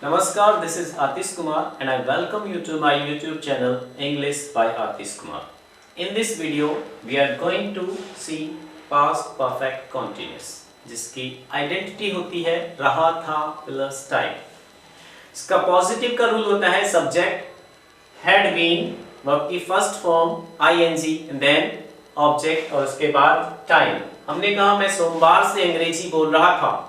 Namaskar, this is Atish Kumar and I welcome you to my YouTube channel English by Atish Kumar. In this video, we are going to see past perfect continuous, जिसकी identity होती है रहा था plus time. इसका positive का rule होता है subject had been, verb की first form ING, then object और उसके बाद टाइम। हमने कहा मैं सोमवार से अंग्रेजी बोल रहा था।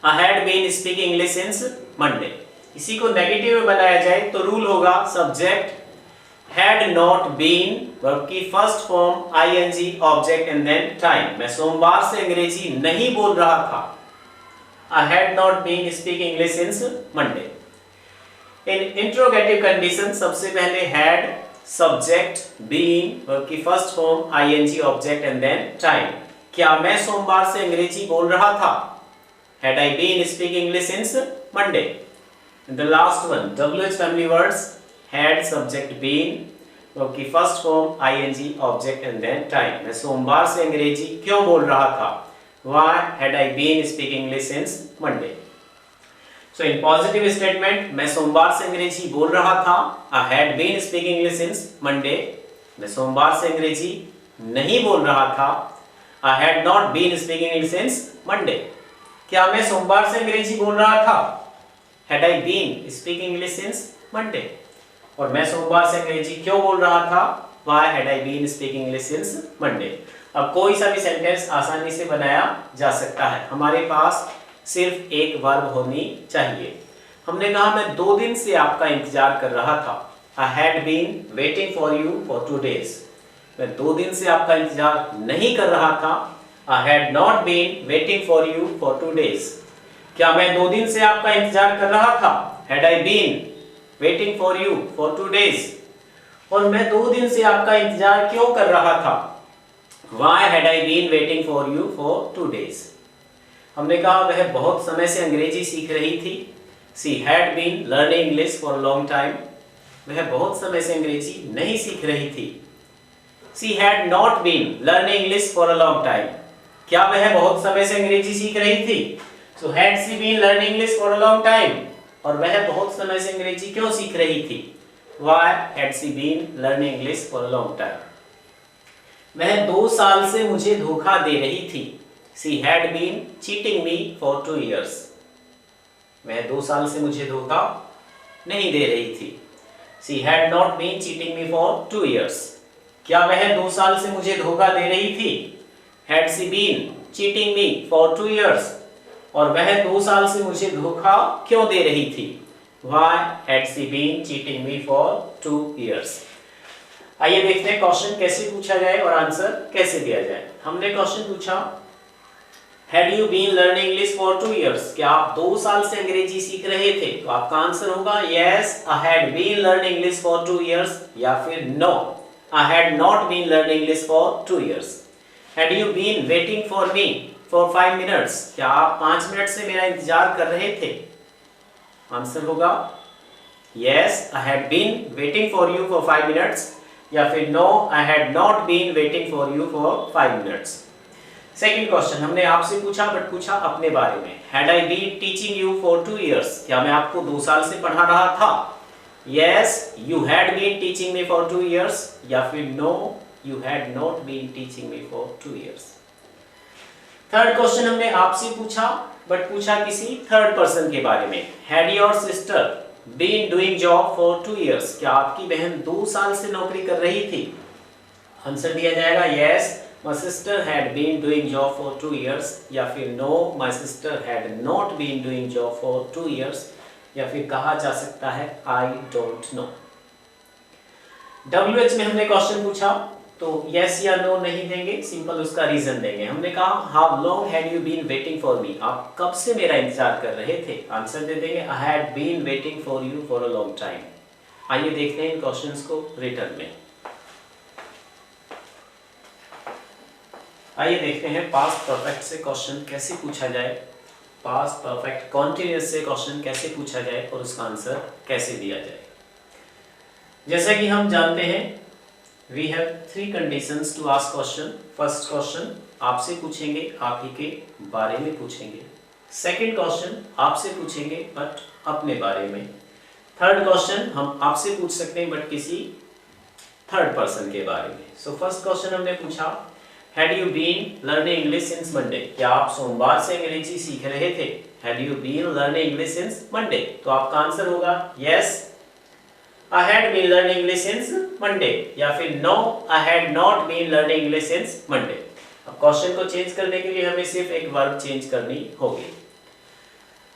I had been speaking English since Monday। इसी को नेगेटिव में बनाया जाए तो रूल होगा subject had not been, verb की first form ING, object and then time. मैं सोमवार से अंग्रेजी नहीं बोल रहा था। I had not been speaking English since Monday। In interrogative condition सबसे पहले हैड, सब्जेक्ट, बीन, वर्ब की first form ING, object and then time. क्या मैं सोमवार से अंग्रेजी बोल रहा था? Had I been speaking English since Monday? And the last one, WH family words, had, subject, been, verb की first form, ing, object and then time। मैं सोमवार से अंग्रेजी क्यों बोल रहा था? Why had I been speaking English since Monday? So in positive statement, मैं सोमवार से अंग्रेजी बोल रहा था। I had been speaking English since Monday। मैं सोमवार से अंग्रेजी नहीं बोल रहा था। I had not been speaking English since Monday। क्या मैं सोमवार से अंग्रेजी बोल रहा था? Had I been speaking English since Monday? और मैं सोमवार से अंग्रेजी क्यों बोल रहा था? Why had I been speaking English since Monday? अब कोई सा भी सेंटेंस आसानी से बनाया जा सकता है। हमारे पास सिर्फ एक वर्ब होनी चाहिए। हमने कहा मैं 2 दिन से आपका इंतजार कर रहा था। I had been waiting for you for 2 days। मैं 2 दिन से आपका इंतजार नहीं कर रहा था। I had not been waiting for you for 2 days। क्या मैं 2 दिन से आपका इंतजार कर रहा था? Had I been waiting for you for 2 days। और मैं 2 दिन से आपका इंतजार क्यों कर रहा था? Why had I been waiting for you for 2 days। हमने कहा वह बहुत समय से अंग्रेजी सीख रही थी। She had been learning English for a long time। वह बहुत समय से अंग्रेजी नहीं सीख रही थी। She had not been learning English for a long time। क्या वह बहुत समय से अंग्रेजी सीख रही थी? So had she been learning English for a long time। और वह बहुत समय से अंग्रेजी क्यों सीख रही थी? Why had she been learning English for a long time। वह 2 साल से मुझे धोखा दे रही थी। She had been cheating me for 2 years। वह 2 साल से मुझे धोखा नहीं दे रही थी। She had not been cheating me for 2 years। क्या वह 2 साल से मुझे धोखा दे रही थी? Had she been cheating me for 2 years। और वह 2 साल से मुझे धोखा क्यों दे रही थी? Why had she been cheating me for 2 years। आइए देखते हैं क्वेश्चन कैसे पूछा जाए और आंसर कैसे दिया जाए। हमने क्वेश्चन पूछा Had you been learning English for 2 years। क्या आप 2 साल से अंग्रेजी सीख रहे थे? तो आपका आंसर होगा Yes, I had been learning English for 2 years या फिर No, I had not been learning English for 2 years। Had you been waiting for me for 5 minutes। क्या आप 5 मिनट से मेरा इंतजार कर रहे थे? आंसर होगा Yes, I had been waiting for you for 5 minutes या फिर No, I had not been waiting for you for 5 minutes। Second question हमने आपसे पूछा बट पूछा अपने बारे में। Had I been teaching you for 2 years। क्या मैं आपको 2 साल से पढ़ा रहा था? Yes, you had been teaching me for 2 years या फिर No, you had not been teaching me for 2 years। Third question हमने आपसे पूछा बट पूछा किसी थर्ड पर्सन के बारे में। Had your sister been doing job for 2 years। क्या आपकी बहन 2 साल से नौकरी कर रही थी? आंसर दिया जाएगा Yes, my sister had been doing job for 2 years या फिर No, my sister had not been doing job for 2 years या फिर कहा जा सकता है I don't know। WH में हमने क्वेश्चन पूछा तो yes या no नहीं देंगे, सिंपल उसका रीजन देंगे। हमने कहा How long had you been waiting for me। आप कब से मेरा इंतजार कर रहे थे? आंसर दे देंगे I had been waiting for you for a long time। आइए देखते हैं इन क्वेश्चंस को रिटर्न में। आइए देखते हैं पास्ट परफेक्ट से क्वेश्चन कैसे पूछा जाए, पास्ट परफेक्ट कॉन्टिन्यूअस से क्वेश्चन कैसे पूछा जाए और उसका आंसर कैसे दिया जाए। जैसा कि हम जानते हैं we have 3 conditions to ask question। First question आपसे पूछेंगे, आप ही के बारे में पूछेंगे। सेकंड क्वेश्चन आपसे पूछेंगे बट अपने बारे में। थर्ड क्वेश्चन हम आपसे पूछ सकते हैं बट किसी थर्ड पर्सन के बारे में। सो फर्स्ट क्वेश्चन हमने पूछा, had you been learning English since Monday? क्या आप सोमवार से अंग्रेजी सीख रहे थे? Had you been learning English since Monday? तो आपका आंसर होगा yes, I had been learning English since Monday, या फिर no, I had not been learning English since Monday। अब क्वेश्चन को चेंज करने के लिए हमें सिर्फ एक वर्ब चेंज करनी होगी।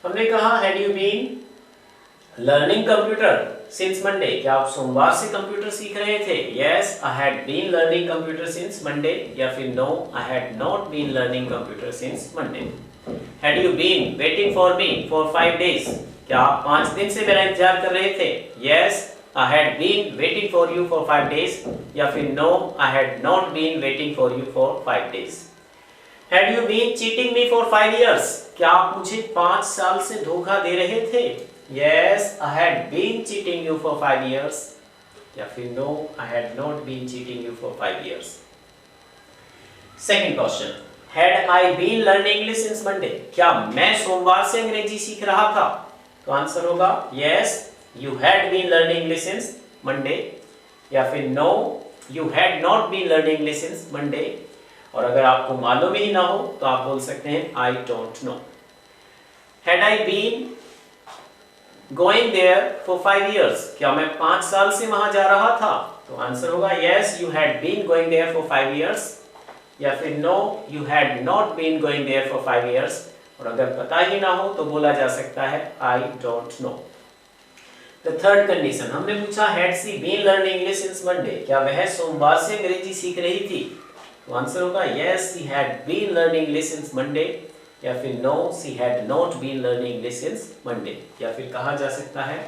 हमने कहा had you been learning computer since Monday? क्या आप सोमवार से कंप्यूटर सीख रहे थे? Yes, I had been learning computer since Monday, या फिर no, I had not been learning computer since Monday। Had you been waiting for me for 5 days? क्या आप 5 दिन से मेरा इंतजार कर रहे थे? Yes, I had been waiting for you for 5 days, या फिर no, I had not been waiting for you for 5 days। Had you been cheating me for 5 years? क्या आप मुझे 5 साल से धोखा दे रहे थे? Yes, I had been cheating you for 5 years, या फिर no, I had not been cheating you for 5 years। Second question, had I been learning English since Monday? क्या मैं सोमवार से अंग्रेजी सीख रहा था? तो आंसर होगा yes, you had been learning English since Monday, या फिर no, you had not been learning English since Monday। और अगर आपको मालूम ही ना हो तो आप बोल सकते हैं I don't know। Had I been going there for 5 years? क्या मैं 5 साल से वहां जा रहा था? तो आंसर होगा yes, you had been going there for 5 years, या फिर no, you had not been going there for 5 years। और अगर पता ही ना हो तो बोला जा सकता है I don't know। The third condition, हमने पूछा had she been learning English since Monday? क्या वह सोमवार से अंग्रेजी सीख रही थी? तो आंसर होगा yes, she had been learning English since Monday, या फिर no, she had not been learning English since Monday, या फिर कहा जा सकता है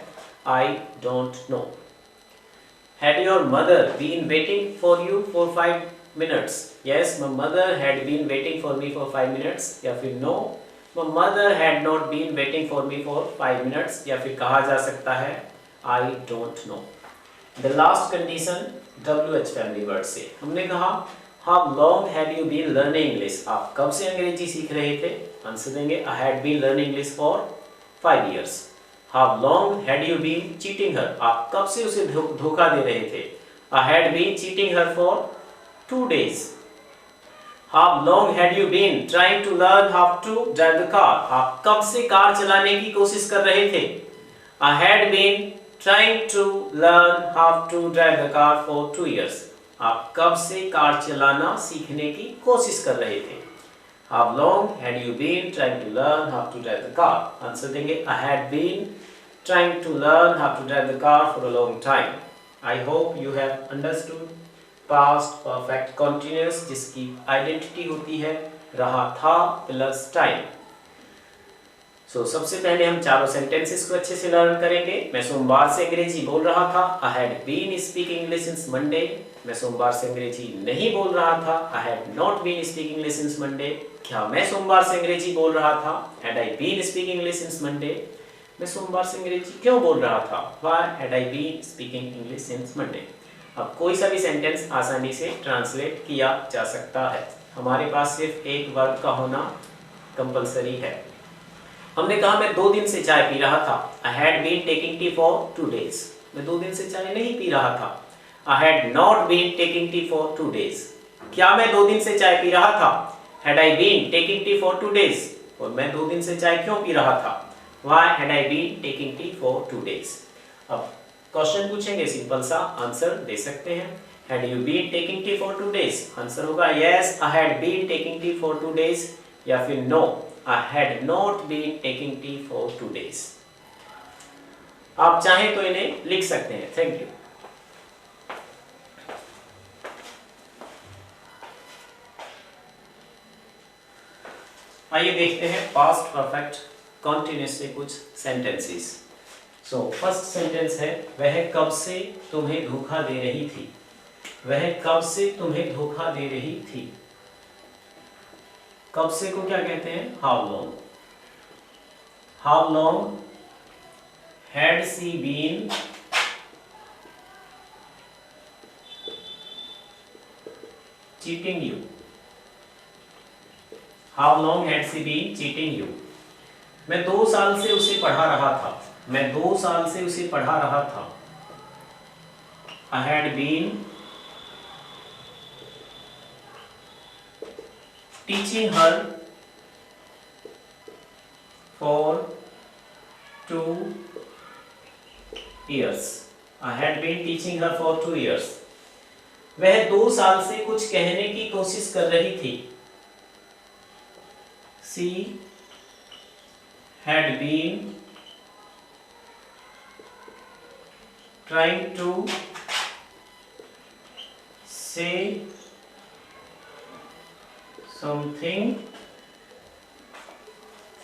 I don't know। Had your mother been waiting for you for 5 minutes? Yes, my mother had been waiting for me for 5 minutes, या फिर no, my mother had not been waiting for me for 5 minutes, या फिर कहा जा सकता है I don't know। The last condition WH family word से हमने कहा How long had you been learning English? आप कब से अंग्रेजी सीख रहे थे? आंसर देंगे I had been learning English for 5 years। How long had you been cheating her? आप कब से उसे धोखा दे रहे थे? I had been cheating her for 2 days। How long had you been trying to learn how to drive the car? आप कब से कार चलाने की कोशिश कर रहे थे? I had been trying to learn how to drive the car for 2 years। आप कब से कार चलाना सीखने की कोशिश कर रहे थे? How long had you been trying to learn how to drive the car? Answer देंगे I had been trying to learn how to drive the car for a long time। I hope you have understood past perfect continuous, जिसकी identity होती है रहा था plus time. सबसे पहले हम चारों सेंटेंसेस को अच्छे से लर्न करेंगे। मैं सोमवार से अंग्रेजी बोल रहा था, I had been speaking English since Monday। मैं सोमवार से अंग्रेजी नहीं बोल रहा था, I had not been speaking English since Monday। क्या मैं सोमवार से अंग्रेजी बोल रहा था? Had I been speaking English since Monday? मैं सोमवार से अंग्रेजी क्यों बोल रहा था? Why had I been speaking English since Monday? अब कोई सा भी सेंटेंस आसानी से ट्रांसलेट किया जा सकता है। हमारे पास सिर्फ एक वर्ब का होना कंपलसरी है। हमने कहा मैं 2 दिन से चाय पी रहा था, I had been taking tea for 2 days। मैं 2 दिन से चाय नहीं पी रहा था, I had not been taking tea for 2 days। क्या मैं 2 दिन से चाय पी रहा था? Had I been taking tea for 2 days? और मैं 2 दिन से चाय क्यों पी रहा था? Why had I been taking tea for 2 days? अब क्वेश्चन पूछेंगे, सिंपल सा आंसर दे सकते हैं। Had you been taking tea for 2 days? Answer होगा yes, I had been taking tea for 2 days, या फिर no, I had not been taking tea for 2 days। आप चाहें तो इन्हें लिख सकते हैं। Thank you. आइए देखते हैं पास्ट परफेक्ट कॉन्टिन्यूअस से कुछ सेंटेंसेस। फर्स्ट सेंटेंस है, वह कब से तुम्हें धोखा दे रही थी? वह कब से तुम्हें धोखा दे रही थी? कब से को क्या कहते हैं? How long. How long had she been cheating you? How long had she been cheating you? मैं 2 साल से उसे पढ़ा रहा था। मैं 2 साल से उसे पढ़ा रहा था। I had been teaching her for 2 years. I had been teaching her for 2 years. वह 2 साल से कुछ कहने की कोशिश कर रही थी। She had been trying to say something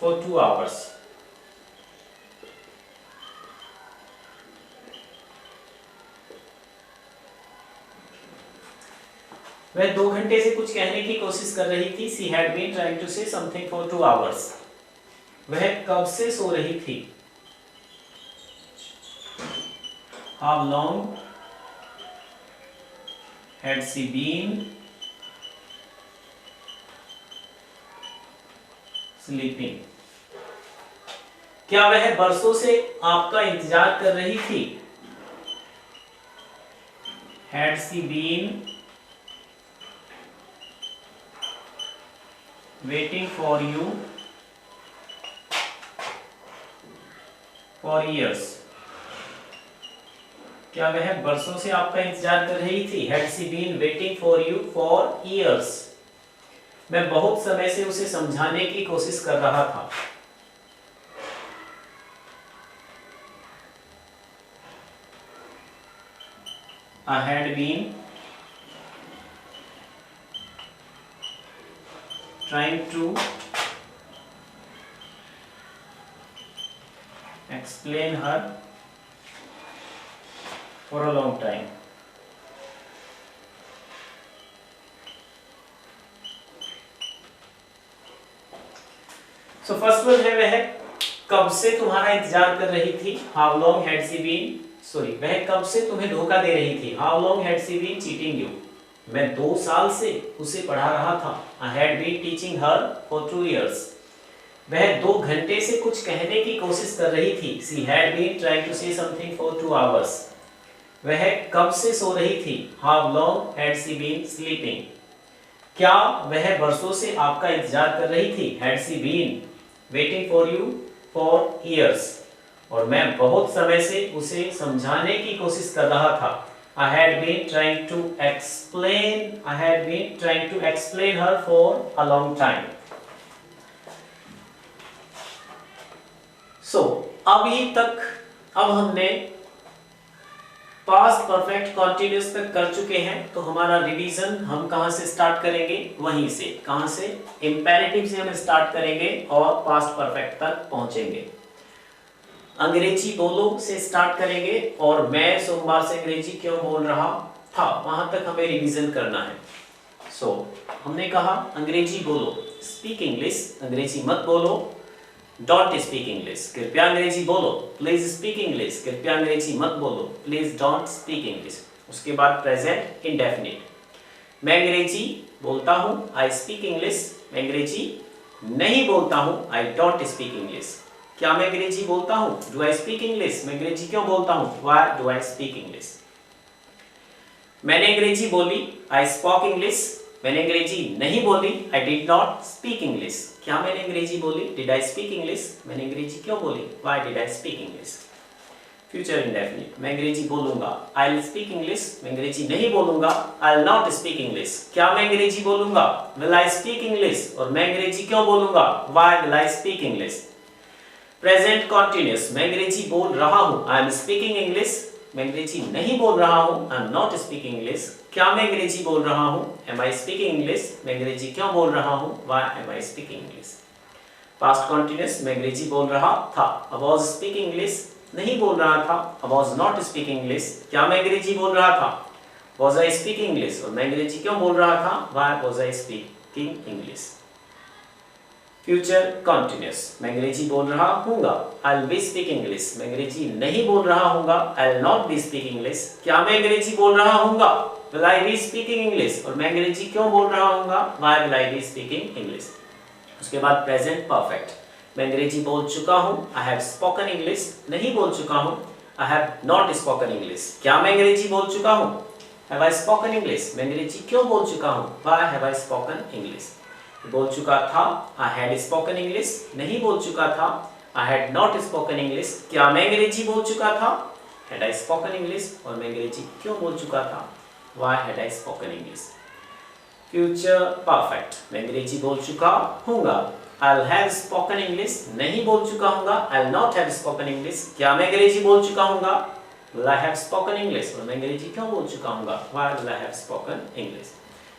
for 2 hours. वह 2 घंटे से कुछ कहने की कोशिश कर रही थी। She had been trying to say something for 2 hours. वह कब से सो रही थी? How long had she been sleeping? क्या वह बरसों से आपका इंतजार कर रही थी? Had she been waiting for you for years? क्या वह बरसों से आपका इंतजार कर रही थी? Had she been waiting for you for years? मैं बहुत समय से उसे समझाने की कोशिश कर रहा था। I had been trying to explain her for a long time. So first one है वह कब से तुम्हारा इंतजार कर रही थी? How long had she been? Sorry, वह कब से तुम्हें धोखा दे रही थी? How long had she been cheating you? मैं 2 साल से उसे पढ़ा रहा था। I had been teaching her for 2 years. वह 2 घंटे से कुछ कहने की कोशिश कर रही थी। She had been trying to say something for 2 hours. वह कब से सो रही थी? How long had she been sleeping? क्या वह बरसों से आपका इंतजार कर रही थी? Had she been waiting for you for years? और मैं बहुत समय से उसे समझाने की कोशिश कर रहा था। I had been trying to explain her for a long time. So, अब हमने पास्ट परफेक्ट कॉन्टिन्यूअस तक कर चुके हैं। तो हमारा रिवीजन हम कहां से स्टार्ट करेंगे? वहीं से। कहां से? इंपेरेटिव से हम स्टार्ट करेंगे और पास्ट परफेक्ट तक पहुंचेंगे। अंग्रेजी बोलो से स्टार्ट करेंगे और मैं सोमवार से अंग्रेजी क्यों बोल रहा था वहां तक हमें रिवीजन करना है। सो हमने कहा अंग्रेजी बोलो, स्पीक इंग्लिश, अंग्रेजी मत बोलो, डोंट स्पीक इंग्लिश, कृपया अंग्रेजी बोलो, प्लीज स्पीक इंग्लिश, कृपया अंग्रेजी मत बोलो, प्लीज डोंट स्पीक इंग्लिश। उसके बाद प्रेजेंट इंडेफिनिट, मैं अंग्रेजी बोलता हूँ, आई स्पीक इंग्लिश, मैं अंग्रेजी नहीं बोलता हूँ, आई डोंट स्पीक इंग्लिश। क्या मैं अंग्रेजी बोलता हूँ? डू आई स्पीक इंग्लिश, मैं अंग्रेजी क्यों बोलता हूँ? Why do I speak English. मैंने अंग्रेजी बोली, आई स्पोक इंग्लिश, मैंने अंग्रेजी नहीं बोली, I did not speak English. क्या मैंने अंग्रेजी बोली? डिड आई स्पीक इंग्लिश, मैंने अंग्रेजी क्यों बोली? Why did I speak English. Future indefinite, मैं अंग्रेजी बोलूंगा, आई विल स्पीक इंग्लिश, मैं अंग्रेजी नहीं बोलूंगा, आई विल नॉट स्पीक इंग्लिश। क्या मैं अंग्रेजी बोलूंगा? विल आई स्पीक इंग्लिश, और मैं अंग्रेजी क्यों बोलूंगा? Why will I speak English. Present continuous, मैं अंग्रेजी बोल रहा हूँ, आई एम स्पीकिंग इंग्लिश, मैं अंग्रेजी नहीं बोल रहा हूँ, I am not speaking English. क्या मैं अंग्रेजी बोल रहा हूँ? एम आई स्पीकिंग इंग्लिश, मैं अंग्रेजी क्यों बोल रहा हूँ? Why am I speaking English. Past continuous, मैं अंग्रेजी बोल रहा था, आई वाज स्पीकिंग इंग्लिश, नहीं बोल रहा था, I was not speaking English. क्या मैं अंग्रेजी बोल रहा था? वाज आई स्पीकिंग इंग्लिश, और मैं अंग्रेजी क्यों बोल रहा था? Why was I speaking English. Future continuous, मैं अंग्रेजी बोल रहा हूँगा, I will be speak English, मैं अंग्रेजी नहीं बोल रहा हूँगा, I will not be speaking English. क्या मैं अंग्रेजी बोल रहा हूँगा? Will I be speaking English, और मैं अंग्रेजी क्यों बोल रहा हूँगा? Why will I be speaking English. उसके बाद प्रेजेंट परफेक्ट, मैं अंग्रेजी बोल चुका हूँ, आई हैव स्पोकन इंग्लिश। नहीं बोल चुका हूँ, I have not spoken English. क्या मैं अंग्रेजी बोल चुका हूँ? Have I spoken English. मैं अंग्रेजी क्यों बोल चुका हूँ? Why have I spoken English. बोल चुका था, आई हैड स्पोकन इंग्लिश। नहीं बोल चुका था, I had not spoken English. क्या मैं अंग्रेजी बोल चुका था? Had I spoken English. और मैं अंग्रेजी क्यों बोल चुका था? Why had I spoken English. Future perfect, मैं अंग्रेजी बोल चुका हूँगा, I'll have spoken English। नहीं बोल चुका हूँगा, I'll not have spoken English। क्या मैं अंग्रेजी बोल चुका हूँगा? Will I have spoken English। और मैं अंग्रेजी क्यों बोल चुका हूँगा? Why will I have spoken English।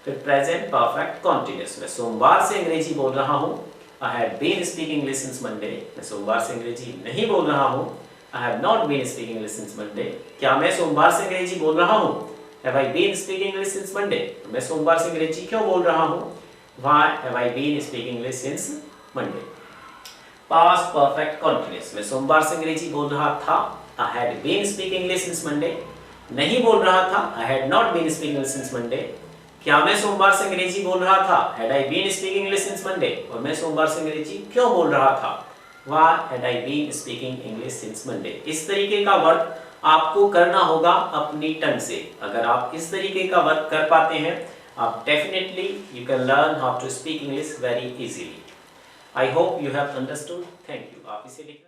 फिर प्रेजेंट परफेक्ट कॉन्टिन्यूस, मैं सोमवार से अंग्रेजी बोल रहा हूँ, I had been speaking English since Monday। मैं सोमवार से अंग्रेजी नहीं बोल रहा हूँ, I have not been speaking English since Monday। क्या मैं सोमवार से अंग्रेजी बोल रहा हूँ? Have I been speaking English since Monday। मैं सोमवार से अंग्रेजी क्यों बोल रहा हूँ? Why have I been speaking English since Monday। Past perfect continuous, मैं सोमवार से अंग्रेजी बोल रहा था, I had been speaking English since Monday। नहीं बोल रहा था, I had not been speaking English since Monday। क्या मैं सोमवार से अंग्रेजी बोल रहा था? Had I been speaking English since Monday। और मैं सोमवार से अंग्रेजी क्यों बोल रहा था? Why had I been speaking English since Monday। इस तरीके का वर्क आपको करना होगा अपनी टंग से। अगर आप इस तरीके का वर्क कर पाते हैं, आप definitely you can learn how to speak English very easily. I hope you have understood. Thank you। आप इसे लिख